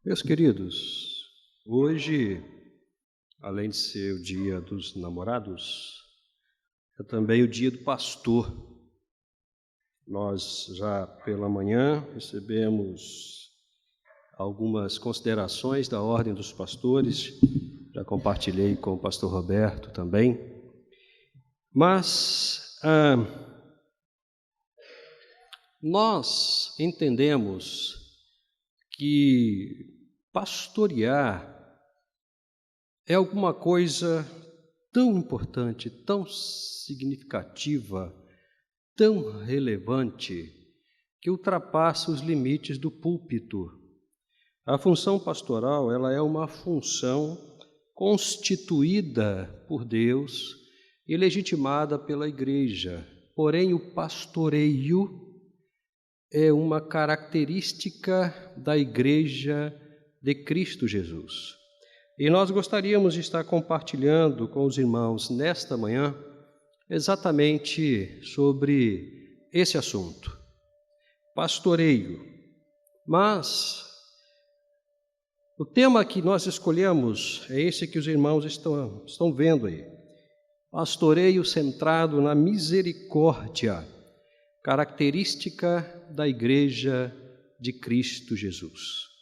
Meus queridos, hoje, além de ser o dia dos namorados, é também o dia do pastor. Nós já pela manhã recebemos algumas considerações da Ordem dos Pastores, já compartilhei com o pastor Roberto também, mas nós entendemos que pastorear é alguma coisa tão importante, tão significativa, tão relevante, que ultrapassa os limites do púlpito. A função pastoral, ela é uma função constituída por Deus e legitimada pela Igreja. Porém, o pastoreio é uma característica da Igreja de Cristo Jesus. E nós gostaríamos de estar compartilhando com os irmãos nesta manhã exatamente sobre esse assunto, pastoreio. Mas o tema que nós escolhemos é esse que os irmãos estão vendo aí, pastoreio centrado na misericórdia, característica da Igreja de Cristo Jesus.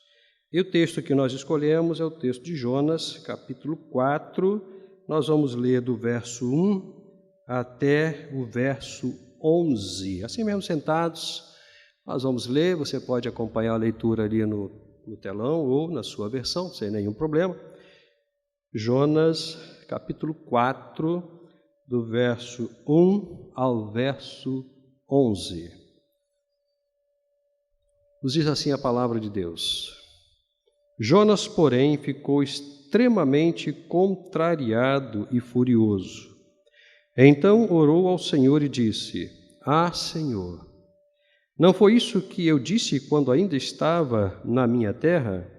E o texto que nós escolhemos é o texto de Jonas, capítulo 4. Nós vamos ler do verso 1 até o verso 11. Assim mesmo sentados, nós vamos ler. Você pode acompanhar a leitura ali no telão ou na sua versão, sem nenhum problema. Jonas, capítulo 4, do verso 1 ao verso 11. Nos diz assim a palavra de Deus. Jonas, porém, ficou extremamente contrariado e furioso. Então orou ao Senhor e disse: Senhor, não foi isso que eu disse quando ainda estava na minha terra?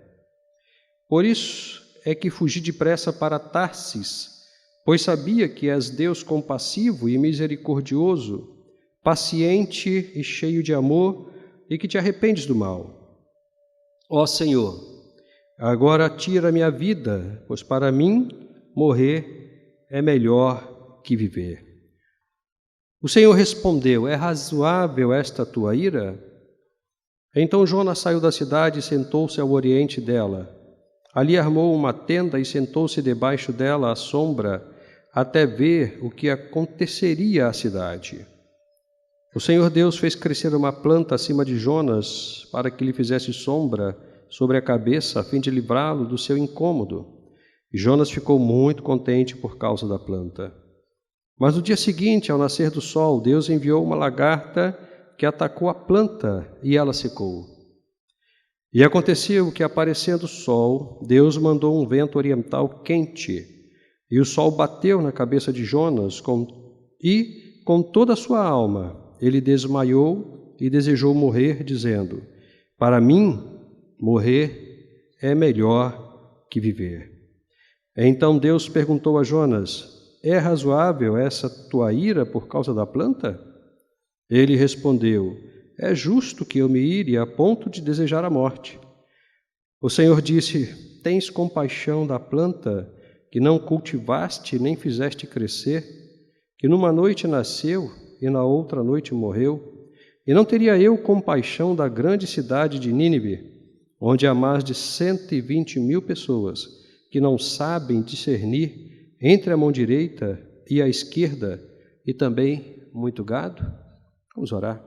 Por isso é que fugi depressa para Tarsis, pois sabia que és Deus compassivo e misericordioso, paciente e cheio de amor, e que te arrependes do mal. Ó Senhor, agora tira minha vida, pois para mim morrer é melhor que viver. O Senhor respondeu: É razoável esta tua ira? Então Jonas saiu da cidade e sentou-se ao oriente dela. Ali armou uma tenda e sentou-se debaixo dela à sombra, até ver o que aconteceria à cidade. O Senhor Deus fez crescer uma planta acima de Jonas para que lhe fizesse sombra sobre a cabeça, a fim de livrá-lo do seu incômodo. E Jonas ficou muito contente por causa da planta. Mas no dia seguinte, ao nascer do sol, Deus enviou uma lagarta que atacou a planta e ela secou. E aconteceu que, aparecendo o sol, Deus mandou um vento oriental quente, e o sol bateu na cabeça de Jonas com toda a sua alma. Ele desmaiou e desejou morrer, dizendo: Para mim, morrer é melhor que viver. Então Deus perguntou a Jonas: É razoável essa tua ira por causa da planta? Ele respondeu: É justo que eu me ire a ponto de desejar a morte. O Senhor disse: Tens compaixão da planta que não cultivaste nem fizeste crescer, que numa noite nasceu e na outra noite morreu? E não teria eu compaixão da grande cidade de Nínive, onde há mais de 120.000 pessoas que não sabem discernir entre a mão direita e a esquerda, e também muito gado? Vamos orar.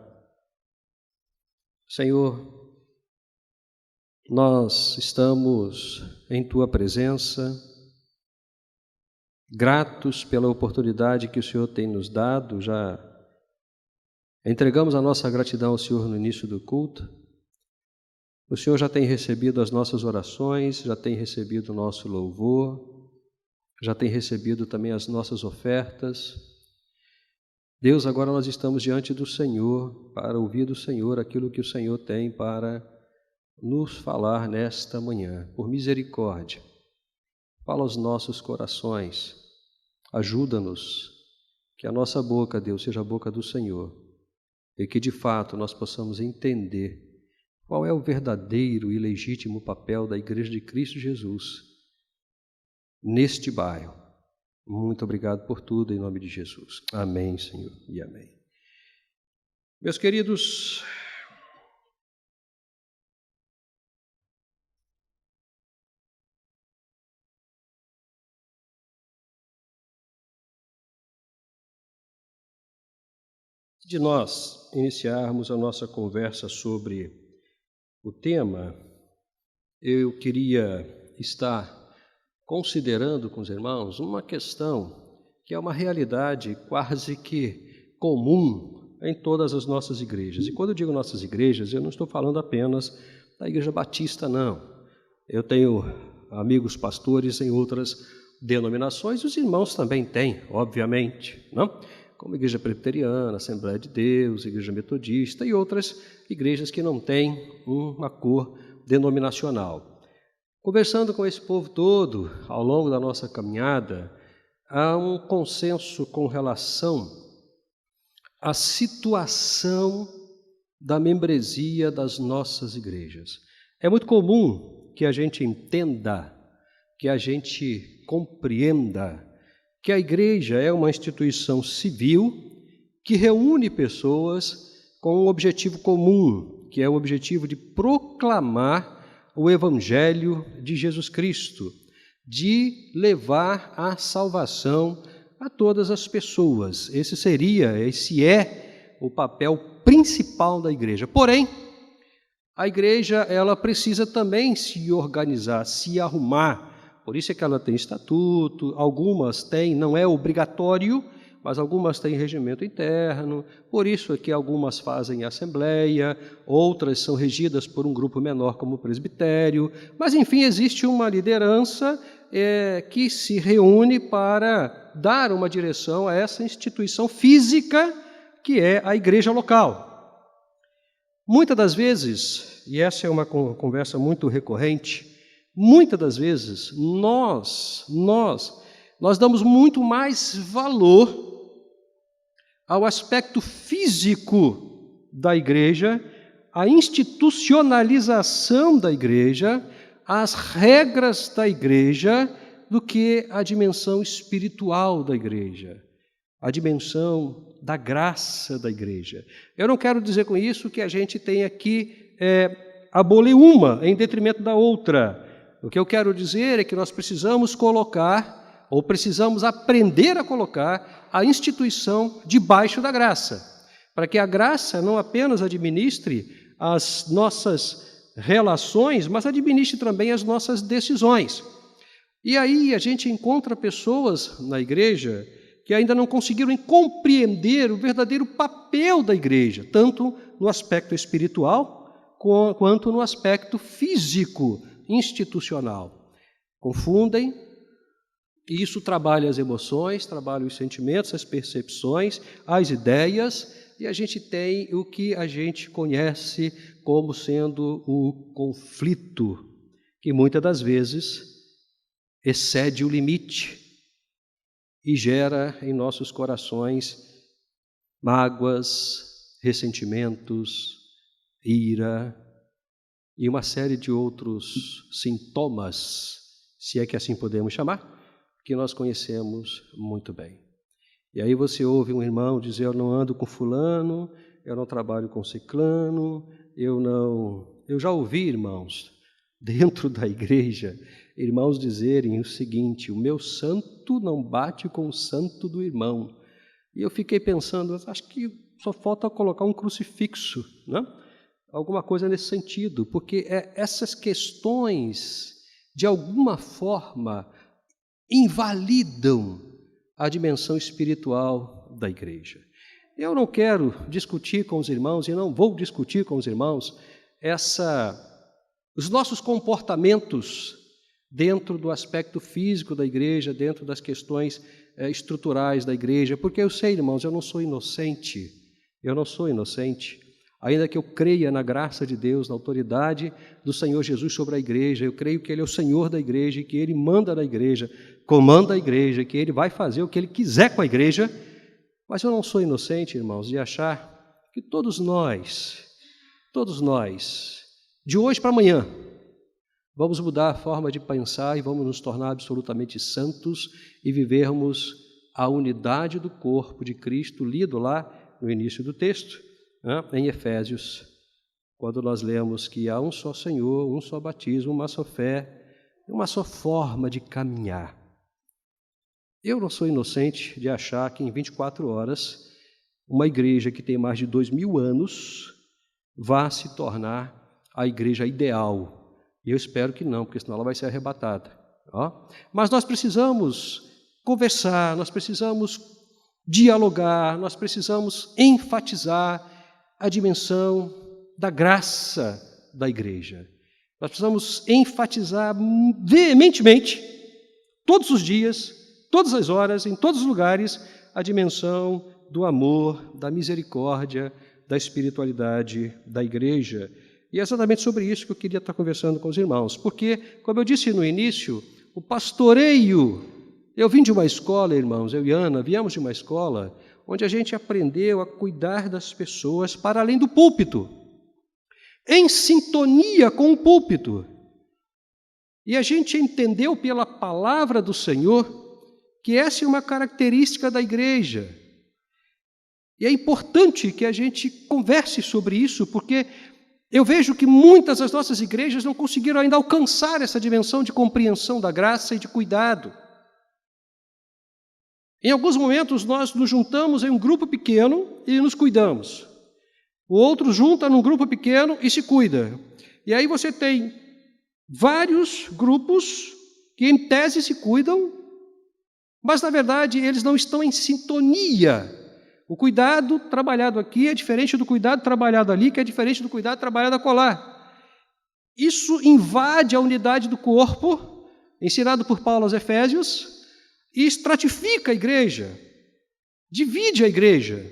Senhor, nós estamos em Tua presença, gratos pela oportunidade que o Senhor tem nos dado. Já entregamos a nossa gratidão ao Senhor no início do culto. O Senhor já tem recebido as nossas orações, já tem recebido o nosso louvor, já tem recebido também as nossas ofertas. Deus, agora nós estamos diante do Senhor para ouvir do Senhor aquilo que o Senhor tem para nos falar nesta manhã. Por misericórdia, fala aos nossos corações, ajuda-nos, que a nossa boca, Deus, seja a boca do Senhor, e que de fato nós possamos entender qual é o verdadeiro e legítimo papel da Igreja de Cristo Jesus neste bairro. Muito obrigado por tudo, em nome de Jesus. Amém, Senhor, e amém. Meus queridos, de nós iniciarmos a nossa conversa sobre o tema, eu queria estar considerando com os irmãos uma questão que é uma realidade quase que comum em todas as nossas igrejas. E quando eu digo nossas igrejas, eu não estou falando apenas da Igreja Batista, não. Eu tenho amigos pastores em outras denominações, os irmãos também têm, obviamente, não? Como Igreja Presbiteriana, Assembleia de Deus, Igreja Metodista e outras igrejas que não têm uma cor denominacional. Conversando com esse povo todo, ao longo da nossa caminhada, há um consenso com relação à situação da membresia das nossas igrejas. É muito comum que a gente entenda, que a gente compreenda que a igreja é uma instituição civil que reúne pessoas com um objetivo comum, que é o objetivo de proclamar o Evangelho de Jesus Cristo, de levar a salvação a todas as pessoas. Esse é o papel principal da igreja. Porém, a igreja ela precisa também se organizar, se arrumar. Por isso é que ela tem estatuto, algumas têm, não é obrigatório, mas algumas têm regimento interno, por isso é que algumas fazem assembleia, outras são regidas por um grupo menor como o presbitério, mas enfim, existe uma liderança que se reúne para dar uma direção a essa instituição física que é a igreja local. Muitas das vezes, e essa é uma conversa muito recorrente, muitas das vezes nós damos muito mais valor ao aspecto físico da igreja, à institucionalização da igreja, às regras da igreja, do que a dimensão espiritual da igreja, a dimensão da graça da igreja. Eu não quero dizer com isso que a gente tenha que abolir uma em detrimento da outra. O que eu quero dizer é que nós precisamos colocar, ou precisamos aprender a colocar, a instituição debaixo da graça, para que a graça não apenas administre as nossas relações, mas administre também as nossas decisões. E aí a gente encontra pessoas na igreja que ainda não conseguiram compreender o verdadeiro papel da igreja, tanto no aspecto espiritual quanto no aspecto físico, institucional. Confundem, e isso trabalha as emoções, trabalha os sentimentos, as percepções, as ideias, e a gente tem o que a gente conhece como sendo o conflito, que muitas das vezes excede o limite e gera em nossos corações mágoas, ressentimentos, ira, e uma série de outros sintomas, se é que assim podemos chamar, que nós conhecemos muito bem. E aí você ouve um irmão dizer, eu não ando com fulano, eu não trabalho com ciclano, Eu já ouvi, irmãos, dentro da igreja, irmãos dizerem o seguinte, o meu santo não bate com o santo do irmão. E eu fiquei pensando, acho que só falta colocar um crucifixo, né? Alguma coisa nesse sentido, porque essas questões, de alguma forma, invalidam a dimensão espiritual da igreja. Eu não quero discutir com os irmãos, e não vou discutir com os irmãos, os nossos comportamentos dentro do aspecto físico da igreja, dentro das questões estruturais da igreja, porque eu sei, irmãos, eu não sou inocente, ainda que eu creia na graça de Deus, na autoridade do Senhor Jesus sobre a igreja, eu creio que Ele é o Senhor da igreja, e que Ele manda na igreja, comanda a igreja, que Ele vai fazer o que Ele quiser com a igreja, mas eu não sou inocente, irmãos, de achar que todos nós De hoje para amanhã, vamos mudar a forma de pensar e vamos nos tornar absolutamente santos e vivermos a unidade do corpo de Cristo, lido lá no início do texto, em Efésios, quando nós lemos que há um só Senhor, um só batismo, uma só fé, uma só forma de caminhar. Eu não sou inocente de achar que em 24 horas uma igreja que tem mais de 2000 anos vá se tornar a igreja ideal. E eu espero que não, porque senão ela vai ser arrebatada. Mas nós precisamos conversar, nós precisamos dialogar, nós precisamos enfatizar a dimensão da graça da igreja. Nós precisamos enfatizar veementemente, todos os dias, todas as horas, em todos os lugares, a dimensão do amor, da misericórdia, da espiritualidade da igreja. E é exatamente sobre isso que eu queria estar conversando com os irmãos, porque, como eu disse no início, o pastoreio, eu vim de uma escola, irmãos, eu e Ana, viemos de uma escola onde a gente aprendeu a cuidar das pessoas para além do púlpito, em sintonia com o púlpito. E a gente entendeu pela palavra do Senhor que essa é uma característica da igreja. E é importante que a gente converse sobre isso, porque eu vejo que muitas das nossas igrejas não conseguiram ainda alcançar essa dimensão de compreensão da graça e de cuidado. Em alguns momentos nós nos juntamos em um grupo pequeno e nos cuidamos. O outro junta num grupo pequeno e se cuida. E aí você tem vários grupos que em tese se cuidam, mas na verdade eles não estão em sintonia. O cuidado trabalhado aqui é diferente do cuidado trabalhado ali, que é diferente do cuidado trabalhado acolá. Isso invade a unidade do corpo, ensinado por Paulo aos Efésios, e estratifica a igreja, divide a igreja.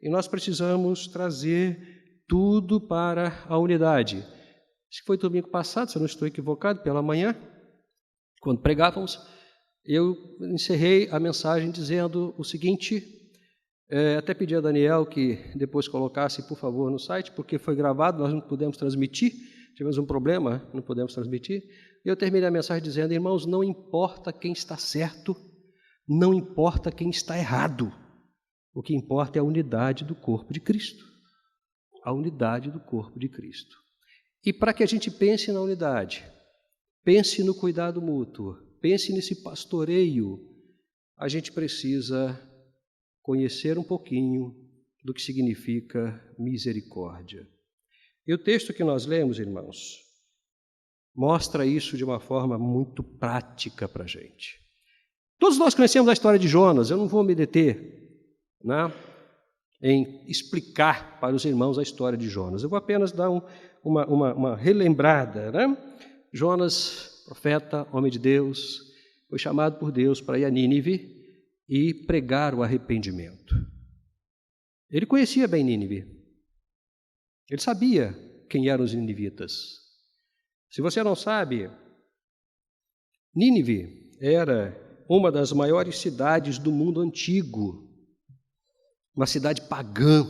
E nós precisamos trazer tudo para a unidade. Acho que foi domingo passado, se eu não estou equivocado, pela manhã, quando pregávamos, eu encerrei a mensagem dizendo o seguinte. Até pedi a Daniel que depois colocasse, por favor, no site, porque foi gravado, nós não pudemos transmitir, tivemos um problema, não podemos transmitir. E eu terminei a mensagem dizendo, irmãos, não importa quem está certo, não importa quem está errado. O que importa é a unidade do corpo de Cristo. A unidade do corpo de Cristo. E para que a gente pense na unidade, pense no cuidado mútuo, pense nesse pastoreio, a gente precisa conhecer um pouquinho do que significa misericórdia. E o texto que nós lemos, irmãos, mostra isso de uma forma muito prática para a gente. Todos nós conhecemos a história de Jonas, eu não vou me deter em explicar para os irmãos a história de Jonas, eu vou apenas dar uma relembrada. Jonas, profeta, homem de Deus, foi chamado por Deus para ir a Nínive e pregar o arrependimento. Ele conhecia bem Nínive. Ele sabia quem eram os ninivitas. Se você não sabe, Nínive era uma das maiores cidades do mundo antigo, uma cidade pagã,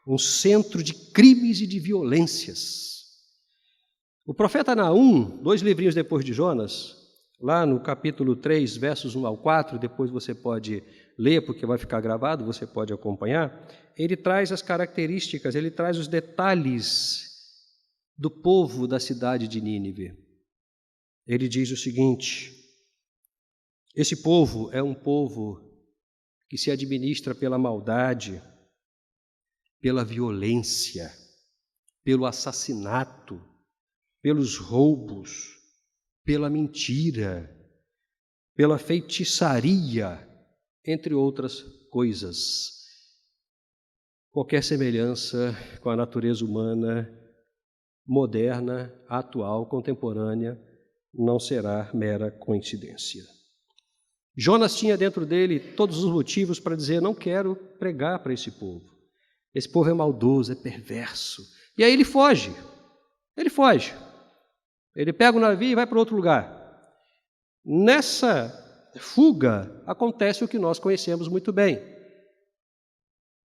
um centro de crimes e de violências. O profeta Naum, 2 livrinhos depois de Jonas, lá no capítulo 3, versos 1 ao 4, depois você pode ler, porque vai ficar gravado, você pode acompanhar, ele traz as características, ele traz os detalhes do povo da cidade de Nínive. Ele diz o seguinte: esse povo é um povo que se administra pela maldade, pela violência, pelo assassinato, pelos roubos, pela mentira, pela feitiçaria, entre outras coisas. Qualquer semelhança com a natureza humana moderna, atual, contemporânea, não será mera coincidência. Jonas tinha dentro dele todos os motivos para dizer: não quero pregar para esse povo. Esse povo é maldoso, é perverso. E aí ele foge. Ele pega o navio e vai para outro lugar. Nessa fuga acontece o que nós conhecemos muito bem.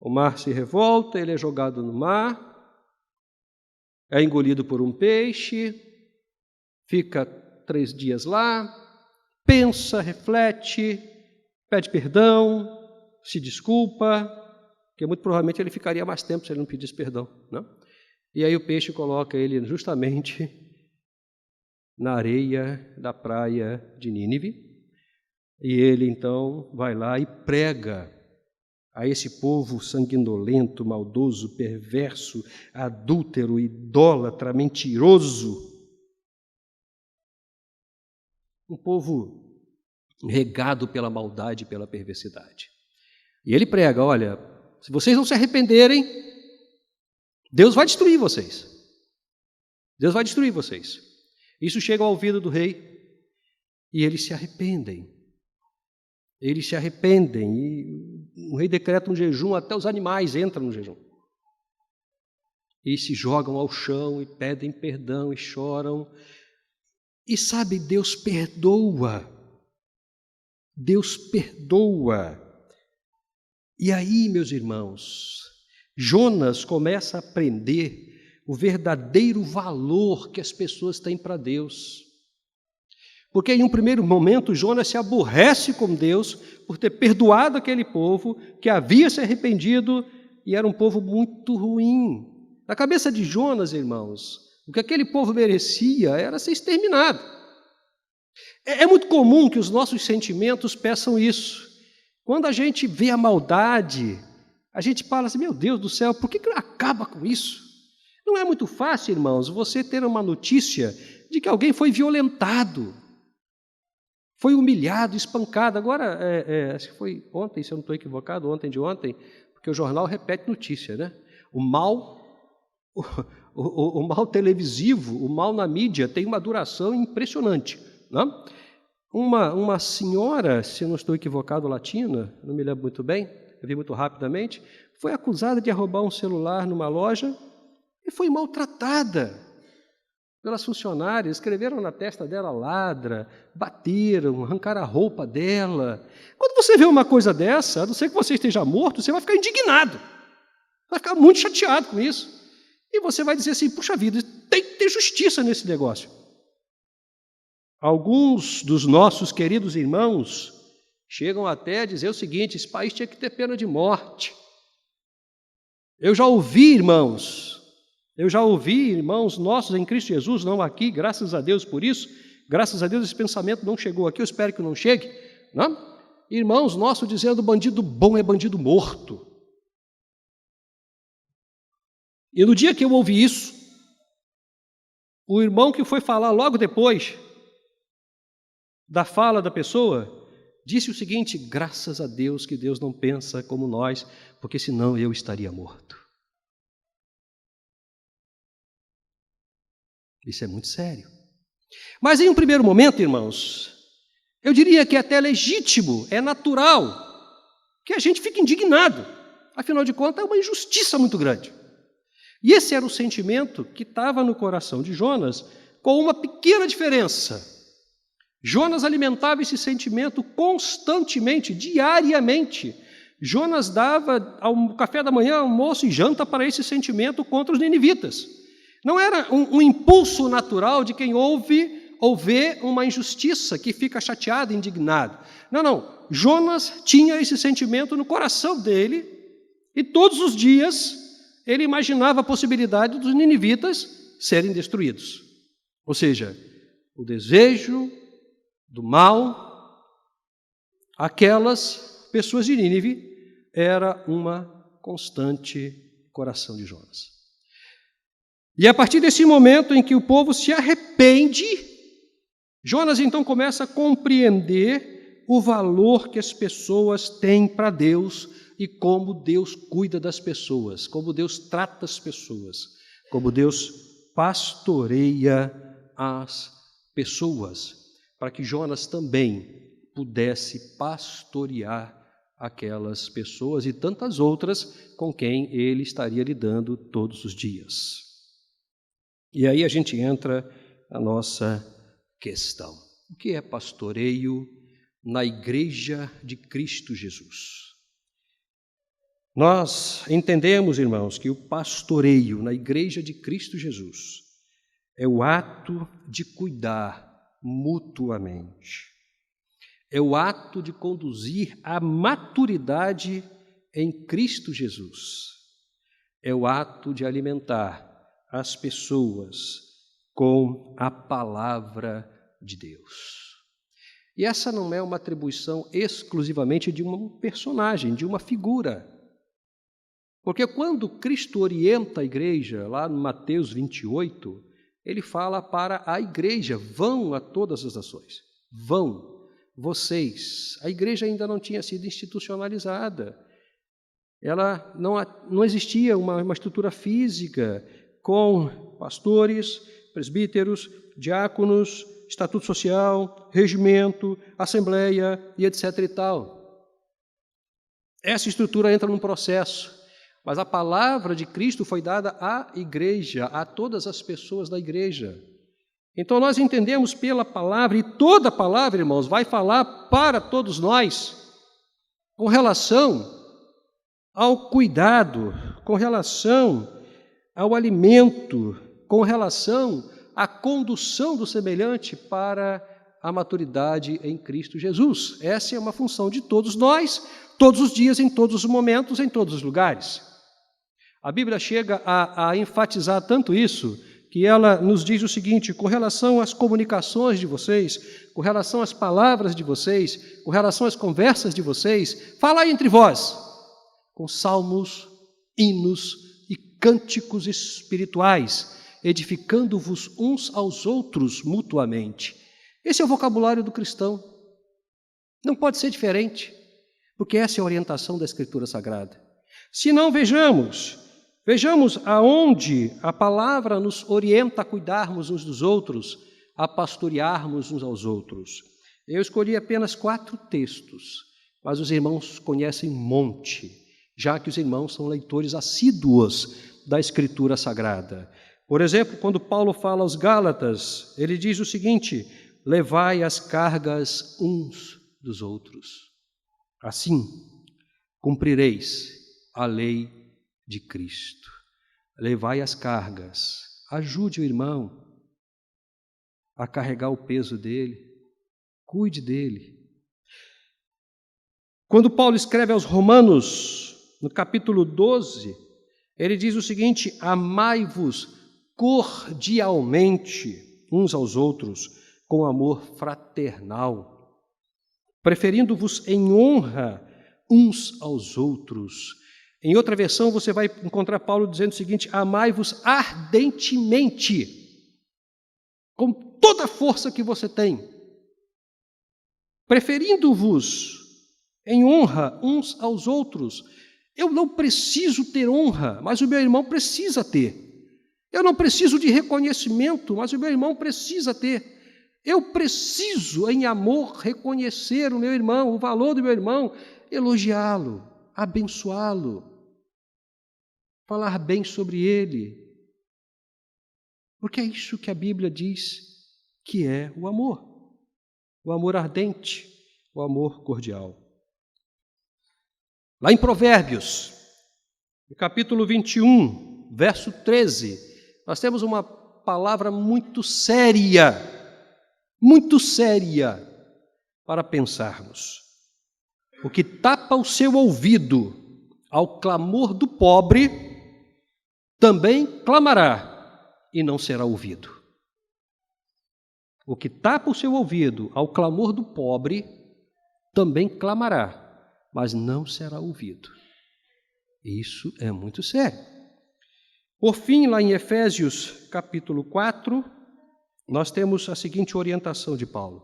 O mar se revolta, ele é jogado no mar, é engolido por um peixe, fica 3 dias lá, pensa, reflete, pede perdão, se desculpa, porque muito provavelmente ele ficaria mais tempo se ele não pedisse perdão, né? E aí o peixe coloca ele justamente na areia da praia de Nínive, e ele então vai lá e prega a esse povo sanguinolento, maldoso, perverso, adúltero, idólatra, mentiroso, um povo regado pela maldade e pela perversidade. E ele prega, olha, se vocês não se arrependerem, Deus vai destruir vocês. Deus vai destruir vocês. Isso chega ao ouvido do rei e eles se arrependem. Eles se arrependem e o rei decreta um jejum, até os animais entram no jejum. E se jogam ao chão e pedem perdão e choram. E sabe, Deus perdoa. Deus perdoa. E aí, meus irmãos, Jonas começa a aprender o verdadeiro valor que as pessoas têm para Deus. Porque em um primeiro momento Jonas se aborrece com Deus por ter perdoado aquele povo que havia se arrependido e era um povo muito ruim. Na cabeça de Jonas, irmãos, o que aquele povo merecia era ser exterminado. É muito comum que os nossos sentimentos peçam isso. Quando a gente vê a maldade, a gente fala assim, meu Deus do céu, por que não acaba com isso? Não é muito fácil, irmãos, você ter uma notícia de que alguém foi violentado, foi humilhado, espancado. Agora, acho que foi ontem, se eu não estou equivocado, ontem de ontem, porque o jornal repete notícia, né? O mal televisivo, o mal na mídia tem uma duração impressionante, né? Uma senhora, se eu não estou equivocado, latina, não me lembro muito bem, eu vi muito rapidamente, foi acusada de roubar um celular numa loja e foi maltratada pelas funcionárias, escreveram na testa dela ladra, bateram, arrancaram a roupa dela. Quando você vê uma coisa dessa, a não ser que você esteja morto, você vai ficar indignado, vai ficar muito chateado com isso. E você vai dizer assim, puxa vida, tem que ter justiça nesse negócio. Alguns dos nossos queridos irmãos chegam até a dizer o seguinte, esse país tinha que ter pena de morte. Eu já ouvi, irmãos nossos em Cristo Jesus, não aqui, graças a Deus por isso, graças a Deus esse pensamento não chegou aqui, eu espero que não chegue, não? Irmãos nossos dizendo bandido bom é bandido morto. E no dia que eu ouvi isso, o irmão que foi falar logo depois da fala da pessoa, disse o seguinte, graças a Deus que Deus não pensa como nós, porque senão eu estaria morto. Isso é muito sério. Mas em um primeiro momento, irmãos, eu diria que é até legítimo, é natural, que a gente fique indignado. Afinal de contas, é uma injustiça muito grande. E esse era o sentimento que estava no coração de Jonas, com uma pequena diferença. Jonas alimentava esse sentimento constantemente, diariamente. Jonas dava ao café da manhã, almoço e janta para esse sentimento contra os ninivitas. Não era um impulso natural de quem ouve ou vê uma injustiça que fica chateado, indignado. Não. Jonas tinha esse sentimento no coração dele e todos os dias ele imaginava a possibilidade dos ninivitas serem destruídos. Ou seja, o desejo do mal, aquelas pessoas de Nínive, era uma constante coração de Jonas. E a partir desse momento em que o povo se arrepende, Jonas então começa a compreender o valor que as pessoas têm para Deus e como Deus cuida das pessoas, como Deus trata as pessoas, como Deus pastoreia as pessoas, para que Jonas também pudesse pastorear aquelas pessoas e tantas outras com quem ele estaria lidando todos os dias. E aí a gente entra na nossa questão. O que é pastoreio na Igreja de Cristo Jesus? Nós entendemos, irmãos, que o pastoreio na Igreja de Cristo Jesus é o ato de cuidar mutuamente. É o ato de conduzir à maturidade em Cristo Jesus. É o ato de alimentar as pessoas com a palavra de Deus. E essa não é uma atribuição exclusivamente de um personagem, de uma figura. Porque quando Cristo orienta a igreja, lá no Mateus 28, ele fala para a igreja: vão a todas as nações, vão, vocês. A igreja ainda não tinha sido institucionalizada, ela não existia uma estrutura física com pastores, presbíteros, diáconos, estatuto social, regimento, assembleia e etc. e tal. Essa estrutura entra num processo, mas a palavra de Cristo foi dada à igreja, a todas as pessoas da igreja. Então nós entendemos pela palavra, e toda a palavra, irmãos, vai falar para todos nós, com relação ao cuidado, com relação ao alimento, com relação à condução do semelhante para a maturidade em Cristo Jesus. Essa é uma função de todos nós, todos os dias, em todos os momentos, em todos os lugares. A Bíblia chega a enfatizar tanto isso, que ela nos diz o seguinte: com relação às comunicações de vocês, com relação às palavras de vocês, com relação às conversas de vocês, falai entre vós, com salmos, hinos e cânticos espirituais, edificando-vos uns aos outros mutuamente. Esse é o vocabulário do cristão. Não pode ser diferente, porque essa é a orientação da Escritura Sagrada. Se não, vejamos aonde a palavra nos orienta a cuidarmos uns dos outros, a pastorearmos uns aos outros. Eu escolhi apenas 4 textos, mas os irmãos conhecem um monte, já que os irmãos são leitores assíduos da Escritura Sagrada. Por exemplo, quando Paulo fala aos Gálatas, ele diz o seguinte: levai as cargas uns dos outros. Assim, cumprireis a lei de Cristo. Levai as cargas. Ajude o irmão a carregar o peso dele. Cuide dele. Quando Paulo escreve aos Romanos, no capítulo 12, ele diz o seguinte: amai-vos cordialmente uns aos outros, com amor fraternal, preferindo-vos em honra uns aos outros. Em outra versão, você vai encontrar Paulo dizendo o seguinte: amai-vos ardentemente, com toda a força que você tem, preferindo-vos em honra uns aos outros. Eu não preciso ter honra, mas o meu irmão precisa ter. Eu não preciso de reconhecimento, mas o meu irmão precisa ter. Eu preciso, em amor, reconhecer o meu irmão, o valor do meu irmão, elogiá-lo, abençoá-lo, falar bem sobre ele. Porque é isso que a Bíblia diz que é o amor ardente, o amor cordial. Lá em Provérbios, no capítulo 21, verso 13, nós temos uma palavra muito séria para pensarmos. O que tapa o seu ouvido ao clamor do pobre, também clamará e não será ouvido. O que tapa o seu ouvido ao clamor do pobre, também clamará, mas não será ouvido. Isso é muito sério. Por fim, lá em Efésios, capítulo 4, nós temos a seguinte orientação de Paulo: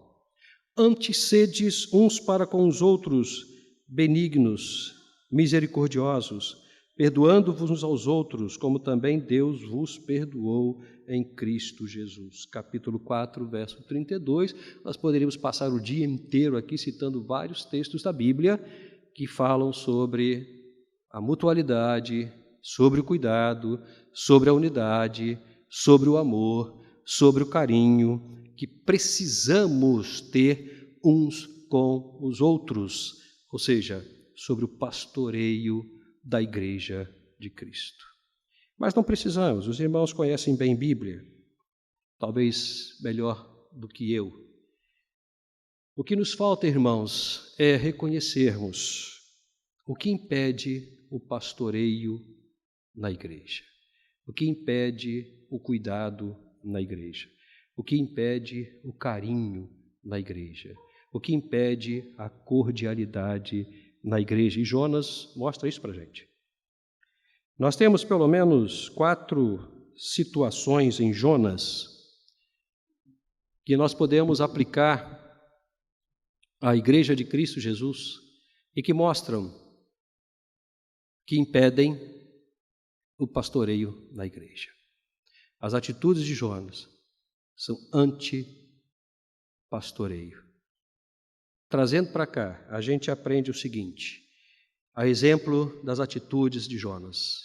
antes sedes uns para com os outros benignos, misericordiosos, perdoando-vos uns aos outros, como também Deus vos perdoou em Cristo Jesus. Capítulo 4, verso 32. Nós poderíamos passar o dia inteiro aqui citando vários textos da Bíblia que falam sobre a mutualidade, sobre o cuidado, sobre a unidade, sobre o amor, sobre o carinho que precisamos ter uns com os outros, ou seja, sobre o pastoreio da Igreja de Cristo. Mas não precisamos, os irmãos conhecem bem Bíblia, talvez melhor do que eu. O que nos falta, irmãos, é reconhecermos o que impede o pastoreio na igreja, o que impede o cuidado na igreja, o que impede o carinho na igreja, o que impede a cordialidade na igreja. E Jonas mostra isso para a gente. Nós temos pelo menos 4 situações em Jonas que nós podemos aplicar à Igreja de Cristo Jesus e que mostram que impedem o pastoreio na igreja. As atitudes de Jonas são anti-pastoreio. Trazendo para cá, a gente aprende o seguinte, a exemplo das atitudes de Jonas.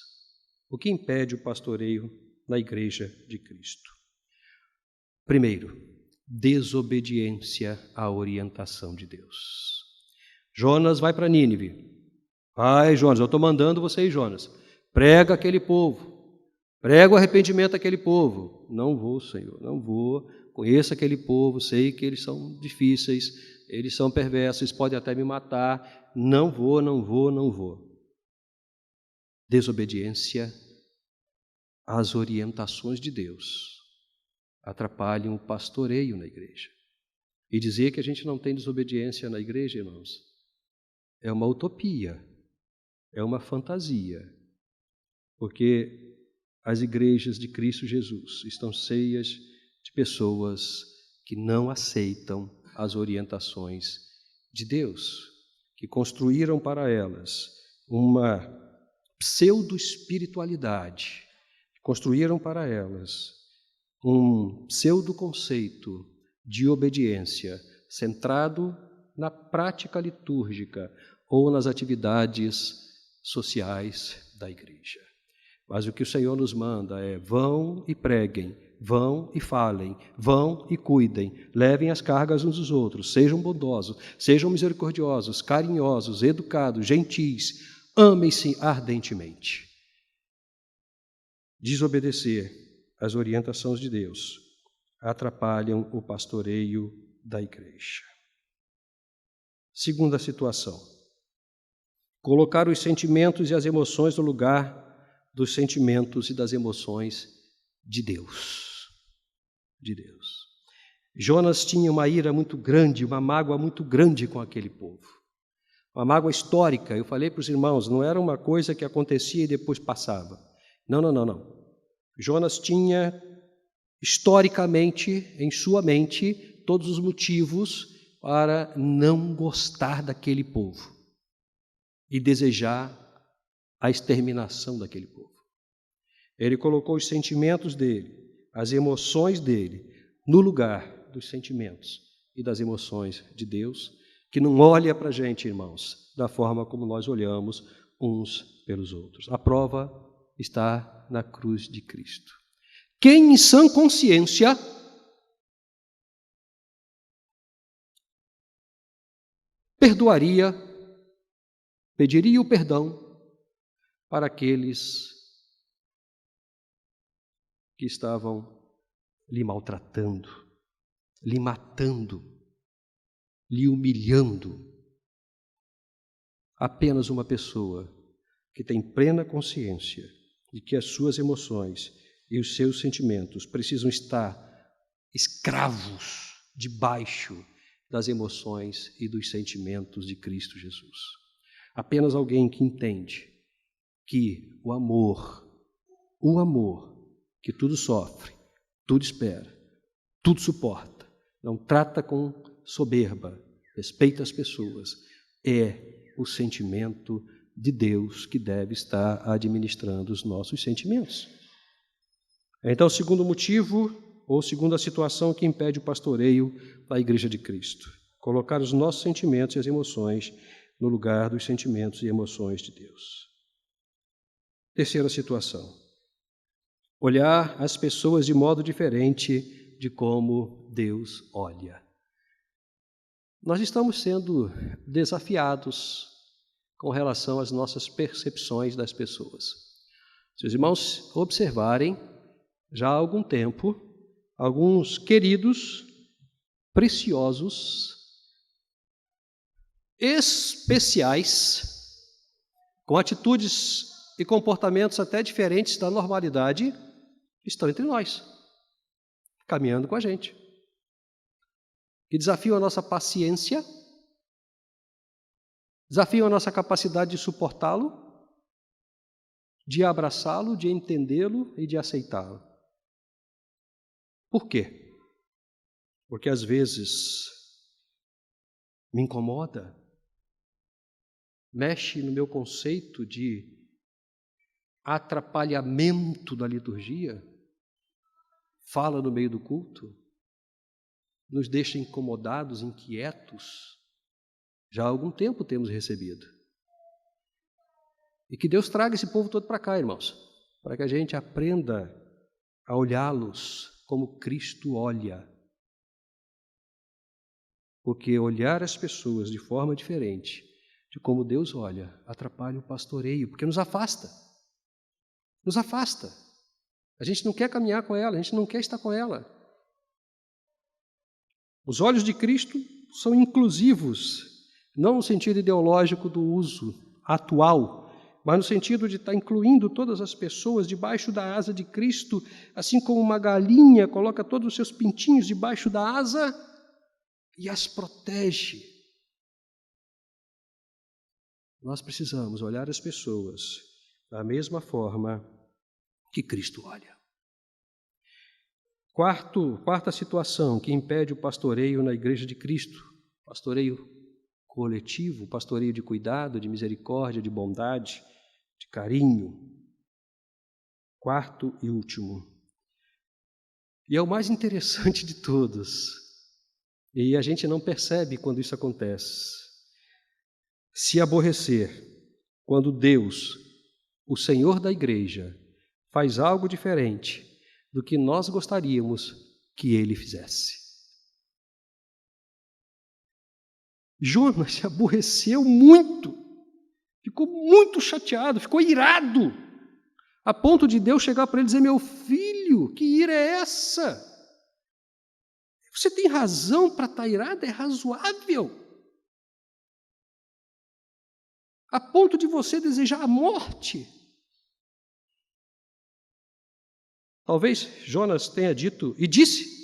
O que impede o pastoreio na Igreja de Cristo? Primeiro, desobediência à orientação de Deus. Jonas vai para Nínive. Vai, Jonas, eu estou mandando você ir, Jonas. Prega aquele povo. Prega o arrependimento àquele povo. Não vou, Senhor, não vou. Conheço aquele povo, sei que eles são difíceis, eles são perversos, eles podem até me matar. Não vou, não vou, não vou. Desobediência às orientações de Deus atrapalham o pastoreio na igreja. E dizer que a gente não tem desobediência na igreja, irmãos, é uma utopia, é uma fantasia, porque as igrejas de Cristo Jesus estão cheias de pessoas que não aceitam as orientações de Deus, que construíram para elas uma pseudo-espiritualidade, construíram para elas um pseudo-conceito de obediência centrado na prática litúrgica ou nas atividades sociais da igreja. Mas o que o Senhor nos manda é: vão e preguem, vão e falem, vão e cuidem, levem as cargas uns dos outros, sejam bondosos, sejam misericordiosos, carinhosos, educados, gentis, amem-se ardentemente. Desobedecer as orientações de Deus atrapalham o pastoreio da igreja. Segunda situação: colocar os sentimentos e as emoções no lugar dos sentimentos e das emoções de Deus. De Deus. Jonas tinha uma ira muito grande, uma mágoa muito grande com aquele povo. Uma mágoa histórica. Eu falei para os irmãos, não era uma coisa que acontecia e depois passava. Não. Jonas tinha, historicamente, em sua mente, todos os motivos para não gostar daquele povo e desejar a exterminação daquele povo. Ele colocou os sentimentos dele, as emoções dele, no lugar dos sentimentos e das emoções de Deus, que não olha para a gente, irmãos, da forma como nós olhamos uns pelos outros. A prova está na cruz de Cristo. Quem em sã consciência pediria o perdão para aqueles que estavam lhe maltratando, lhe matando, lhe humilhando? Apenas uma pessoa que tem plena consciência de que as suas emoções e os seus sentimentos precisam estar escravos debaixo das emoções e dos sentimentos de Cristo Jesus. Apenas alguém que entende que o amor que tudo sofre, tudo espera, tudo suporta, não trata com soberba, respeita as pessoas, é o sentimento de Deus que deve estar administrando os nossos sentimentos. Então, o segundo motivo, ou segunda situação que impede o pastoreio da Igreja de Cristo: colocar os nossos sentimentos e as emoções no lugar dos sentimentos e emoções de Deus. Terceira situação: olhar as pessoas de modo diferente de como Deus olha. Nós estamos sendo desafiados com relação às nossas percepções das pessoas. Se os irmãos observarem, já há algum tempo, alguns queridos, preciosos, especiais, com atitudes e comportamentos até diferentes da normalidade, estão entre nós, caminhando com a gente. Que desafiam a nossa paciência, desafiam a nossa capacidade de suportá-lo, de abraçá-lo, de entendê-lo e de aceitá-lo. Por quê? Porque às vezes me incomoda, mexe no meu conceito de atrapalhamento da liturgia, fala no meio do culto, nos deixa incomodados, inquietos. Já há algum tempo temos recebido. E que Deus traga esse povo todo para cá, irmãos, para que a gente aprenda a olhá-los como Cristo olha. Porque olhar as pessoas de forma diferente de como Deus olha atrapalha o pastoreio, porque nos afasta. Nos afasta. A gente não quer caminhar com ela, a gente não quer estar com ela. Os olhos de Cristo são inclusivos, não no sentido ideológico do uso atual, mas no sentido de estar incluindo todas as pessoas debaixo da asa de Cristo, assim como uma galinha coloca todos os seus pintinhos debaixo da asa e as protege. Nós precisamos olhar as pessoas da mesma forma que Cristo olha. Quarta situação que impede o pastoreio na Igreja de Cristo, pastoreio coletivo, pastoreio de cuidado, de misericórdia, de bondade, de carinho. Quarto e último. E é o mais interessante de todos, e a gente não percebe quando isso acontece. Se aborrecer quando Deus, o Senhor da Igreja, faz algo diferente do que nós gostaríamos que Ele fizesse. Jonas se aborreceu muito, ficou muito chateado, ficou irado, a ponto de Deus chegar para ele e dizer: meu filho, que ira é essa? Você tem razão para estar irado, é razoável. A ponto de você desejar a morte. Talvez Jonas tenha dito, e disse,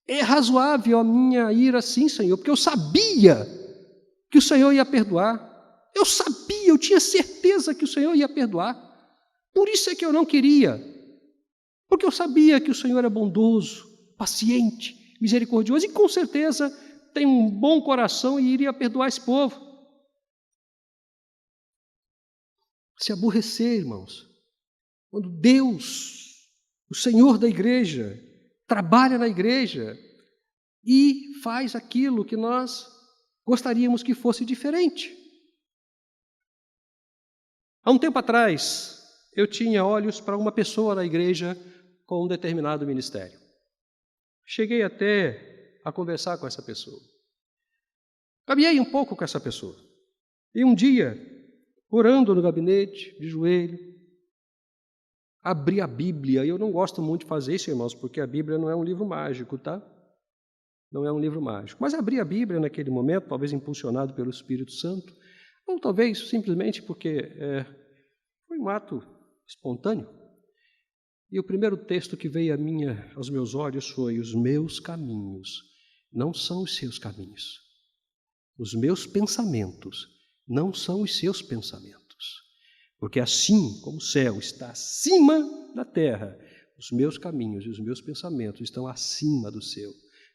é razoável a minha ira sim, Senhor, porque eu sabia que o Senhor ia perdoar. Eu tinha certeza que o Senhor ia perdoar. Por isso é que eu não queria, porque eu sabia que o Senhor é bondoso, paciente, misericordioso, e com certeza tem um bom coração e iria perdoar esse povo. Se aborrecer, irmãos, quando Deus, o Senhor da igreja, trabalha na igreja e faz aquilo que nós gostaríamos que fosse diferente. Há um tempo atrás, eu tinha olhos para uma pessoa na igreja com um determinado ministério. Cheguei até a conversar com essa pessoa. Caminhei um pouco com essa pessoa. E um dia, orando no gabinete, de joelho, abri a Bíblia. E eu não gosto muito de fazer isso, irmãos, porque a Bíblia não é um livro mágico, tá? Não é um livro mágico. Mas abri a Bíblia naquele momento, talvez impulsionado pelo Espírito Santo, ou talvez simplesmente porque foi um ato espontâneo. E o primeiro texto que veio aos meus olhos foi: os meus caminhos não são os seus caminhos. Os meus pensamentos não são os seus pensamentos. Porque assim como o céu está acima da terra, os meus caminhos e os meus pensamentos estão acima do seu.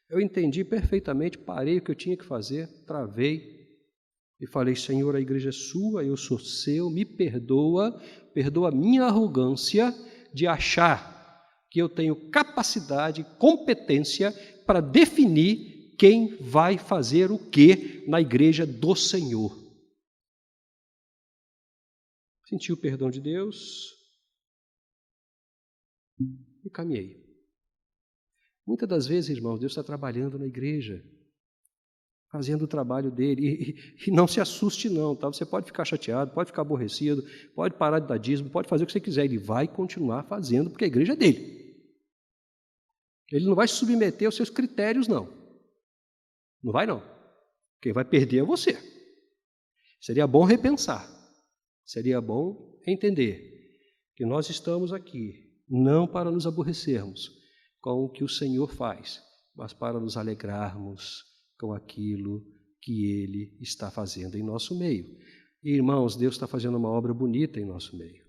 Eu entendi perfeitamente, parei o que eu tinha que fazer, travei e falei: Senhor, a igreja é sua, eu sou seu, me perdoa a minha arrogância de achar que eu tenho capacidade, competência para definir quem vai fazer o que na igreja do Senhor. Senti o perdão de Deus e caminhei. Muitas das vezes, irmãos, Deus está trabalhando na igreja. fazendo o trabalho dele. E não se assuste não, tá? Você pode ficar chateado, pode ficar aborrecido, pode parar de dar dízimo, pode fazer o que você quiser. Ele vai continuar fazendo, porque a igreja é dele. Ele não vai se submeter aos seus critérios, não. Não vai, não. Quem vai perder é você. Seria bom repensar. Seria bom entender que nós estamos aqui não para nos aborrecermos com o que o Senhor faz, mas para nos alegrarmos com aquilo que Ele está fazendo em nosso meio. E, irmãos, Deus está fazendo uma obra bonita em nosso meio.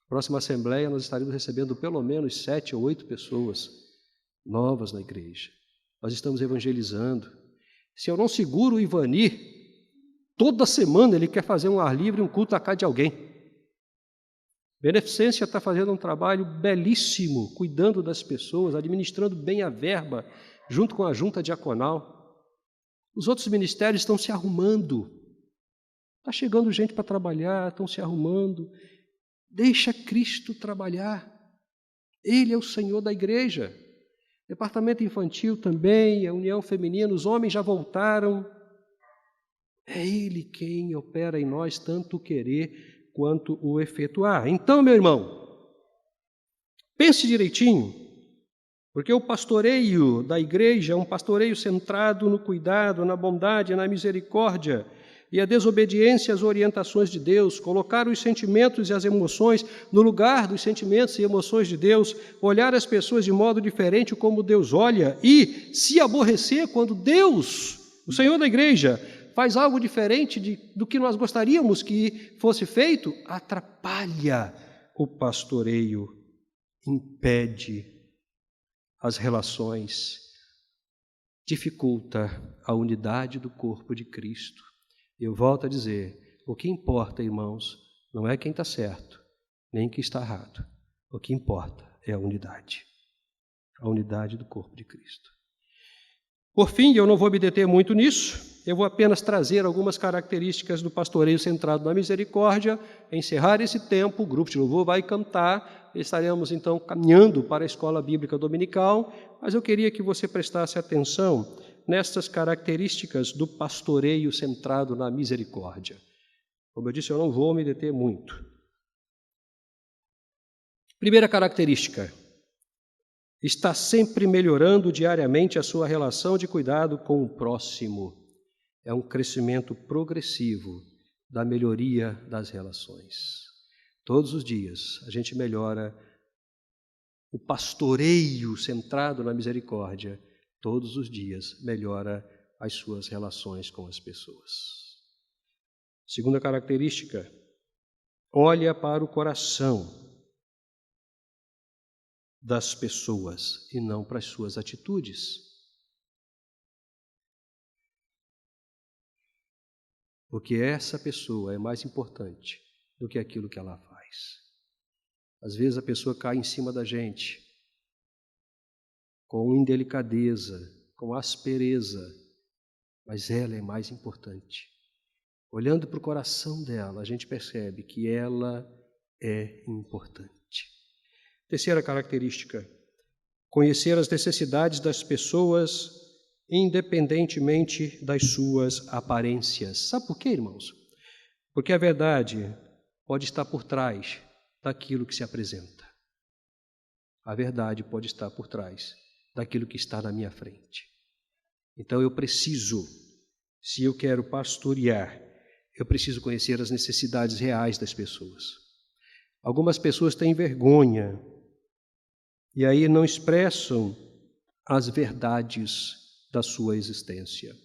Próxima Assembleia, nós estaremos recebendo pelo menos 7 ou 8 pessoas novas na igreja. Nós estamos evangelizando. Se eu não seguro o Ivani, toda semana ele quer fazer um ar livre, um culto à casa de alguém. Beneficência está fazendo um trabalho belíssimo, cuidando das pessoas, administrando bem a verba, junto com a junta diaconal. Os outros ministérios estão se arrumando. Está chegando gente para trabalhar, estão se arrumando. Deixa Cristo trabalhar. Ele é o Senhor da igreja. Departamento infantil também, a união feminina, os homens já voltaram. É Ele quem opera em nós tanto o querer quanto o efetuar. Então, meu irmão, pense direitinho, porque o pastoreio da igreja é um pastoreio centrado no cuidado, na bondade, na misericórdia, e a desobediência às orientações de Deus, colocar os sentimentos e as emoções no lugar dos sentimentos e emoções de Deus, olhar as pessoas de modo diferente como Deus olha e se aborrecer quando Deus, o Senhor da igreja, faz algo diferente do que nós gostaríamos que fosse feito, atrapalha o pastoreio, impede as relações, dificulta a unidade do corpo de Cristo. Eu volto a dizer, o que importa, irmãos, não é quem está certo, nem quem está errado. O que importa é a unidade do corpo de Cristo. Por fim, eu não vou me deter muito nisso, eu vou apenas trazer algumas características do pastoreio centrado na misericórdia, encerrar esse tempo, o grupo de louvor vai cantar, estaremos então caminhando para a escola bíblica dominical, mas eu queria que você prestasse atenção nestas características do pastoreio centrado na misericórdia. Como eu disse, eu não vou me deter muito. Primeira característica, está sempre melhorando diariamente a sua relação de cuidado com o próximo. É um crescimento progressivo da melhoria das relações. Todos os dias a gente melhora o pastoreio centrado na misericórdia. Todos os dias melhora as suas relações com as pessoas. Segunda característica, olha para o coração das pessoas e não para as suas atitudes. Porque essa pessoa é mais importante do que aquilo que ela faz. Às vezes a pessoa cai em cima da gente com indelicadeza, com aspereza, mas ela é mais importante. Olhando para o coração dela, a gente percebe que ela é importante. Terceira característica, conhecer as necessidades das pessoas independentemente das suas aparências. Sabe por quê, irmãos? Porque a verdade pode estar por trás daquilo que se apresenta. A verdade pode estar por trás daquilo que está na minha frente. Então eu preciso, se eu quero pastorear, eu preciso conhecer as necessidades reais das pessoas. Algumas pessoas têm vergonha e aí não expressam as verdades da sua existência.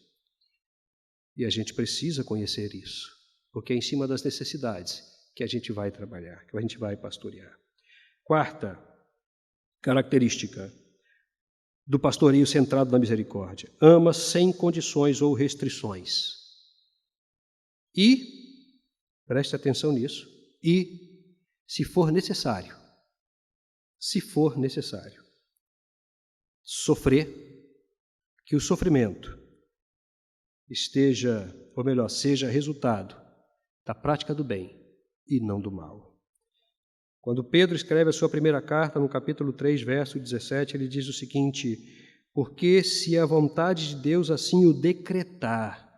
E a gente precisa conhecer isso, porque é em cima das necessidades que a gente vai trabalhar, que a gente vai pastorear. Quarta característica do pastoreio centrado na misericórdia, ama sem condições ou restrições. E, preste atenção nisso, e se for necessário, sofrer, que o sofrimento esteja, ou melhor, seja resultado da prática do bem e não do mal. Quando Pedro escreve a sua primeira carta, no capítulo 3, verso 17, ele diz o seguinte: porque se a vontade de Deus assim o decretar,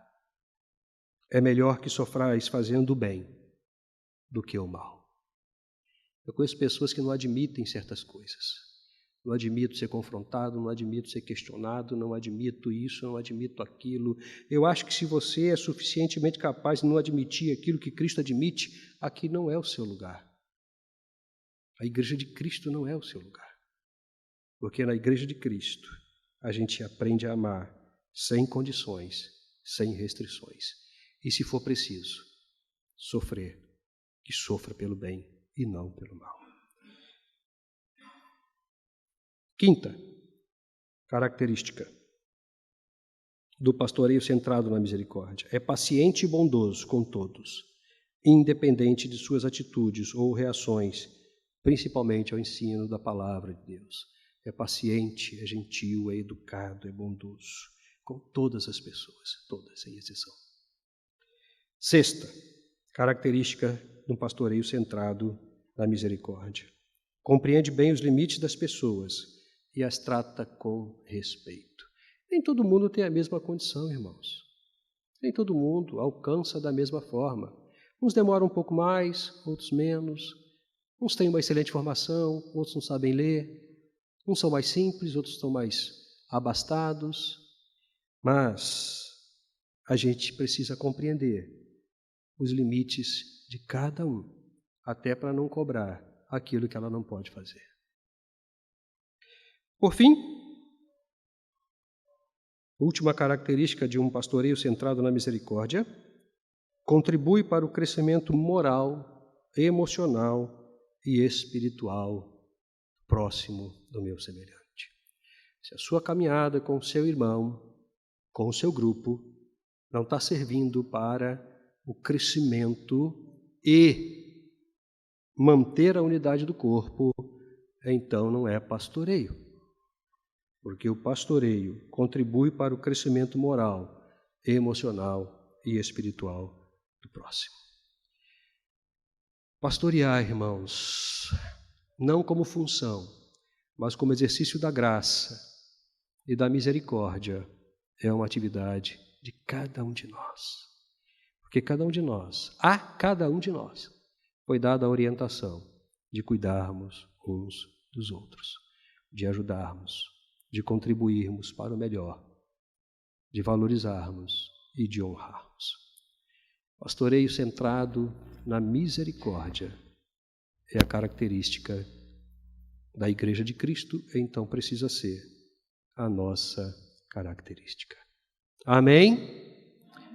é melhor que sofrais fazendo o bem do que o mal. Eu conheço pessoas que não admitem certas coisas. Não admito ser confrontado, não admito ser questionado, não admito isso, não admito aquilo. Eu acho que se você é suficientemente capaz de não admitir aquilo que Cristo admite, aqui não é o seu lugar. A igreja de Cristo não é o seu lugar. Porque na igreja de Cristo a gente aprende a amar sem condições, sem restrições. E se for preciso, sofrer, que sofra pelo bem e não pelo mal. Quinta característica do pastoreio centrado na misericórdia: é paciente e bondoso com todos, independente de suas atitudes ou reações, principalmente ao ensino da palavra de Deus. É paciente, é gentil, é educado, é bondoso com todas as pessoas, todas, sem exceção. Sexta característica de um pastoreio centrado na misericórdia: compreende bem os limites das pessoas e as trata com respeito. Nem todo mundo tem a mesma condição, irmãos. Nem todo mundo alcança da mesma forma. Uns demoram um pouco mais, outros menos. Uns têm uma excelente formação, outros não sabem ler. Uns são mais simples, outros estão mais abastados. Mas a gente precisa compreender os limites de cada um, até para não cobrar aquilo que ela não pode fazer. Por fim, última característica de um pastoreio centrado na misericórdia: contribui para o crescimento moral, emocional e espiritual próximo do meu semelhante. Se a sua caminhada com o seu irmão, com o seu grupo, não está servindo para o crescimento e manter a unidade do corpo, então não é pastoreio. Porque o pastoreio contribui para o crescimento moral, emocional e espiritual do próximo. Pastorear, irmãos, não como função, mas como exercício da graça e da misericórdia, é uma atividade de cada um de nós. Porque a cada um de nós, foi dada a orientação de cuidarmos uns dos outros, de ajudarmos, de contribuirmos para o melhor, de valorizarmos e de honrarmos. Pastoreio centrado na misericórdia é a característica da Igreja de Cristo, então precisa ser a nossa característica. Amém?